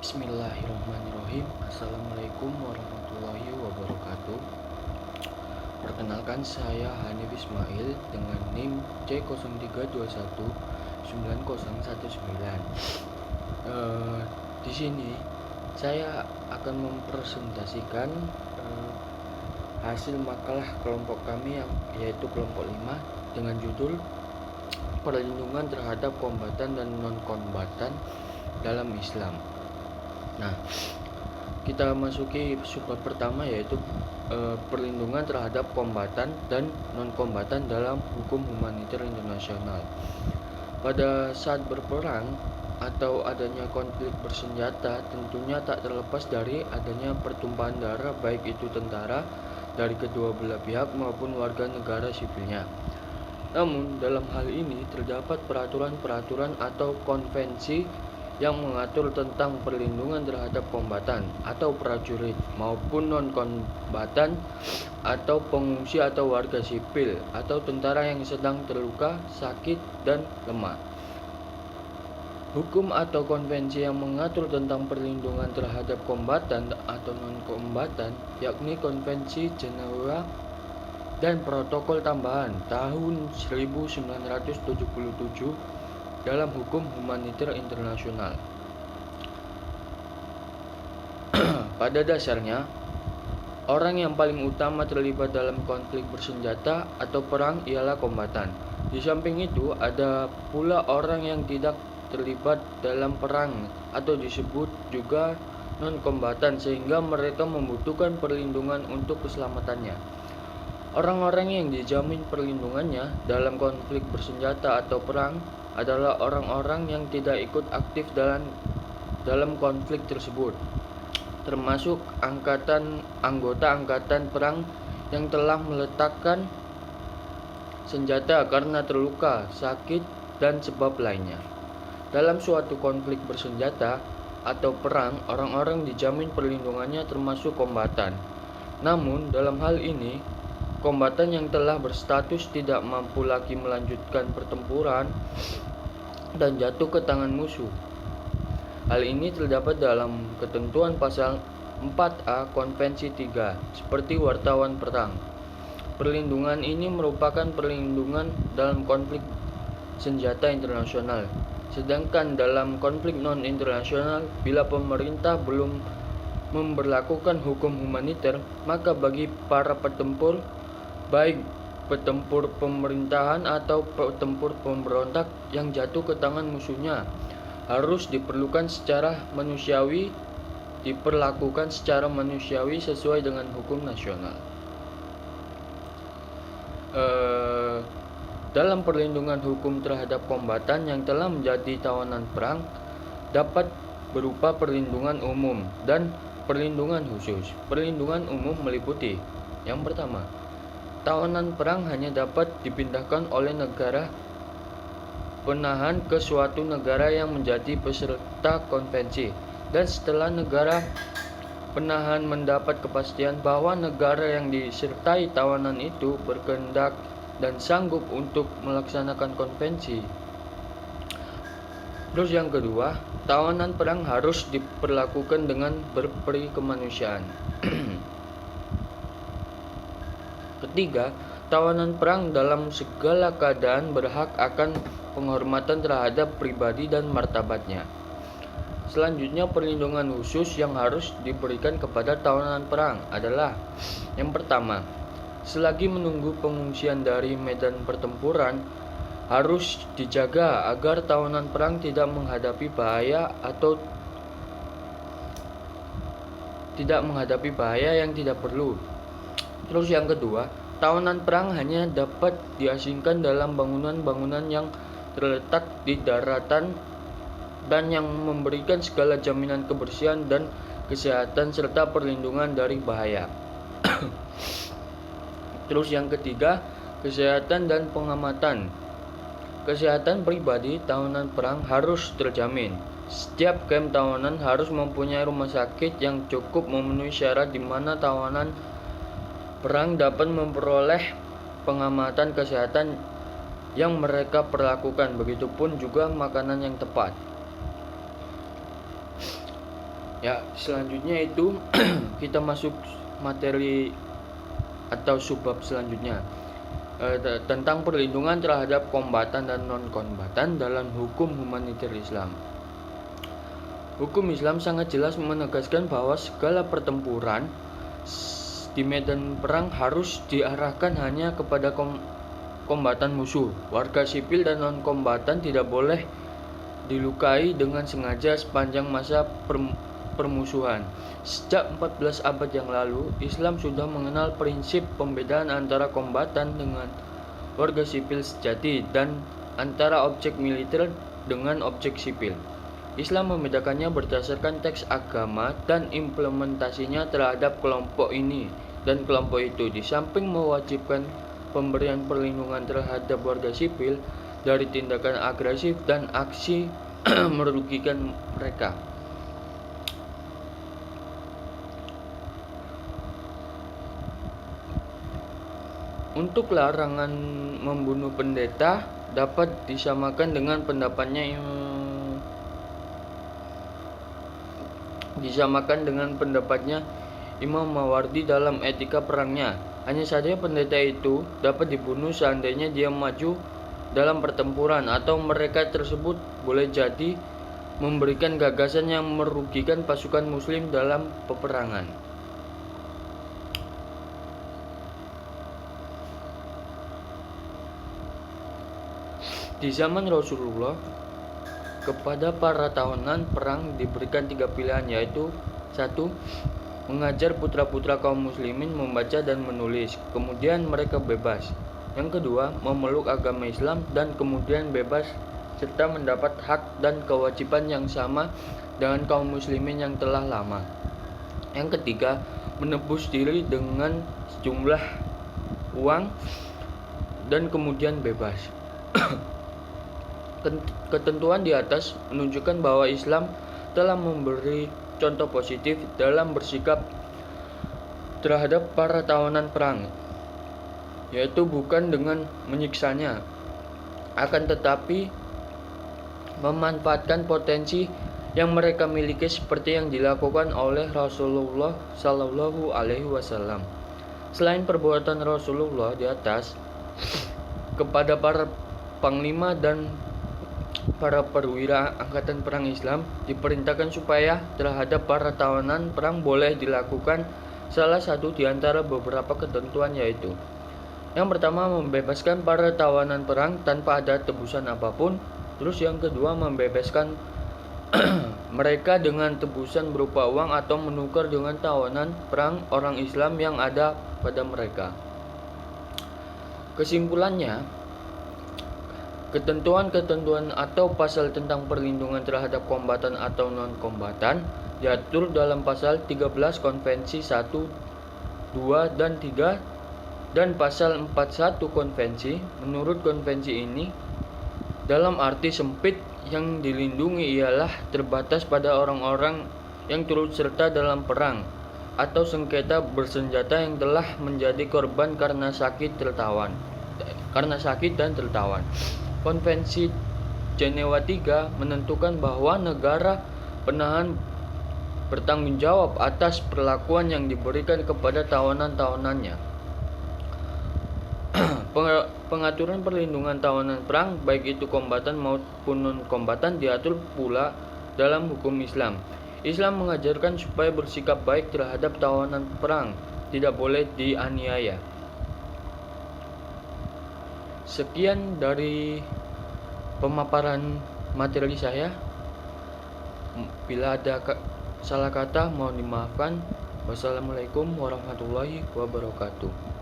Bismillahirrahmanirrahim. Assalamualaikum warahmatullahi wabarakatuh. Perkenalkan, saya Hanif Ismail dengan NIM C03219019. Di sini saya akan mempresentasikan hasil makalah kelompok kami yaitu kelompok 5 dengan judul Perlindungan terhadap kombatan dan non-kombatan dalam Islam. Nah, kita masuki subbab pertama yaitu perlindungan terhadap kombatan dan non-kombatan dalam hukum humaniter internasional. Pada saat berperang atau adanya konflik bersenjata, tentunya tak terlepas dari adanya pertumpahan darah, baik itu tentara dari kedua belah pihak maupun warga negara sipilnya. Namun, dalam hal ini terdapat peraturan-peraturan atau konvensi yang mengatur tentang perlindungan terhadap kombatan atau prajurit maupun non-kombatan atau pengungsi atau warga sipil atau tentara yang sedang terluka, sakit, dan lemah. Hukum atau konvensi yang mengatur tentang perlindungan terhadap kombatan atau non-kombatan yakni Konvensi Jenewa dan Protokol Tambahan tahun 1977 dalam hukum humaniter internasional. Pada dasarnya, orang yang paling utama terlibat dalam konflik bersenjata atau perang ialah kombatan. Di samping itu, ada pula orang yang tidak terlibat dalam perang atau disebut juga non-kombatan, sehingga mereka membutuhkan perlindungan untuk keselamatannya. Orang-orang yang dijamin perlindungannya dalam konflik bersenjata atau perang adalah orang-orang yang tidak ikut aktif dalam konflik tersebut, termasuk anggota angkatan perang yang telah meletakkan senjata karena terluka, sakit, dan sebab lainnya. Dalam suatu konflik bersenjata atau perang, orang-orang dijamin perlindungannya termasuk kombatan. Namun, dalam hal ini, kombatan yang telah berstatus tidak mampu lagi melanjutkan pertempuran dan jatuh ke tangan musuh. Hal ini terdapat dalam ketentuan pasal 4A Konvensi 3, seperti wartawan perang. Perlindungan ini merupakan perlindungan dalam konflik senjata internasional. Sedangkan dalam konflik non-internasional, bila pemerintah belum memberlakukan hukum humaniter, maka bagi para petempur, baik petempur pemerintahan atau petempur pemberontak yang jatuh ke tangan musuhnya, harus diperlakukan secara manusiawi sesuai dengan hukum nasional. Dalam perlindungan hukum terhadap kombatan yang telah menjadi tawanan perang dapat berupa perlindungan umum dan perlindungan khusus. Perlindungan umum meliputi: yang pertama, tawanan perang hanya dapat dipindahkan oleh negara penahan ke suatu negara yang menjadi peserta konvensi, dan setelah negara penahan mendapat kepastian bahwa negara yang disertai tawanan itu berkehendak dan sanggup untuk melaksanakan konvensi. Terus yang kedua, tawanan perang harus diperlakukan dengan berperi kemanusiaan. Ketiga, tawanan perang dalam segala keadaan berhak akan penghormatan terhadap pribadi dan martabatnya. Selanjutnya, perlindungan khusus yang harus diberikan kepada tawanan perang adalah: yang pertama, selagi menunggu pengungsian dari medan pertempuran, harus dijaga agar tawanan perang tidak menghadapi bahaya yang tidak perlu. Terus yang kedua, tawanan perang hanya dapat diasingkan dalam bangunan-bangunan yang terletak di daratan dan yang memberikan segala jaminan kebersihan dan kesehatan serta perlindungan dari bahaya. Terus yang ketiga, kesehatan dan pengamatan. Kesehatan pribadi tawanan perang harus terjamin. Setiap kamp tawanan harus mempunyai rumah sakit yang cukup memenuhi syarat di mana tawanan perang dapat memperoleh pengamatan kesehatan yang mereka perlakukan, begitupun juga makanan yang tepat. Ya, selanjutnya itu kita masuk materi atau subbab selanjutnya, tentang perlindungan terhadap kombatan dan non-kombatan dalam hukum humaniter Islam. Hukum Islam sangat jelas menegaskan bahwa segala pertempuran di medan perang harus diarahkan hanya kepada kombatan musuh. Warga sipil dan non-kombatan tidak boleh dilukai dengan sengaja sepanjang masa permusuhan. Sejak 14 abad yang lalu, Islam sudah mengenal prinsip pembedaan antara kombatan dengan warga sipil sejati dan antara objek militer dengan objek sipil. Islam membedakannya berdasarkan teks agama dan implementasinya terhadap kelompok ini dan kelompok itu. Di samping mewajibkan pemberian perlindungan terhadap warga sipil dari tindakan agresif dan aksi merugikan mereka. Untuk larangan membunuh pendeta dapat disamakan dengan pendapatnya Imam Mawardi dalam etika perangnya. Hanya saja pendeta itu dapat dibunuh seandainya dia maju dalam pertempuran atau mereka tersebut boleh jadi memberikan gagasan yang merugikan pasukan muslim dalam peperangan. Di zaman Rasulullah, kepada para tawanan perang diberikan 3 pilihan, yaitu 1. Mengajar putra-putra kaum muslimin membaca dan menulis, kemudian mereka bebas. Yang kedua, memeluk agama Islam dan kemudian bebas serta mendapat hak dan kewajiban yang sama dengan kaum muslimin yang telah lama. Yang ketiga, menebus diri dengan sejumlah uang dan kemudian bebas. Ketentuan di atas menunjukkan bahwa Islam telah memberi contoh positif dalam bersikap terhadap para tawanan perang, yaitu bukan dengan menyiksanya, akan tetapi memanfaatkan potensi yang mereka miliki seperti yang dilakukan oleh Rasulullah Shallallahu Alaihi Wasallam. Selain perbuatan Rasulullah di atas, kepada para panglima dan para perwira angkatan perang Islam diperintahkan supaya terhadap para tawanan perang boleh dilakukan salah satu di antara beberapa ketentuan, yaitu yang pertama, membebaskan para tawanan perang tanpa ada tebusan apapun. Terus yang kedua, membebaskan mereka dengan tebusan berupa uang atau menukar dengan tawanan perang orang Islam yang ada pada mereka. Kesimpulannya, ketentuan-ketentuan atau pasal tentang perlindungan terhadap kombatan atau non-kombatan diatur dalam pasal 13 Konvensi 1, 2, dan 3 dan pasal 41 Konvensi. Menurut konvensi ini, dalam arti sempit, yang dilindungi ialah terbatas pada orang-orang yang turut serta dalam perang atau sengketa bersenjata yang telah menjadi korban karena sakit dan tertawan. Konvensi Jenewa III menentukan bahwa negara penahan bertanggung jawab atas perlakuan yang diberikan kepada tawanan-tawanannya. Pengaturan perlindungan tawanan perang, baik itu kombatan maupun non-kombatan, diatur pula dalam hukum Islam. Islam mengajarkan supaya bersikap baik terhadap tawanan perang, tidak boleh dianiaya. Sekian dari pemaparan materi saya. Bila ada salah kata mohon dimaafkan. Wassalamualaikum warahmatullahi wabarakatuh.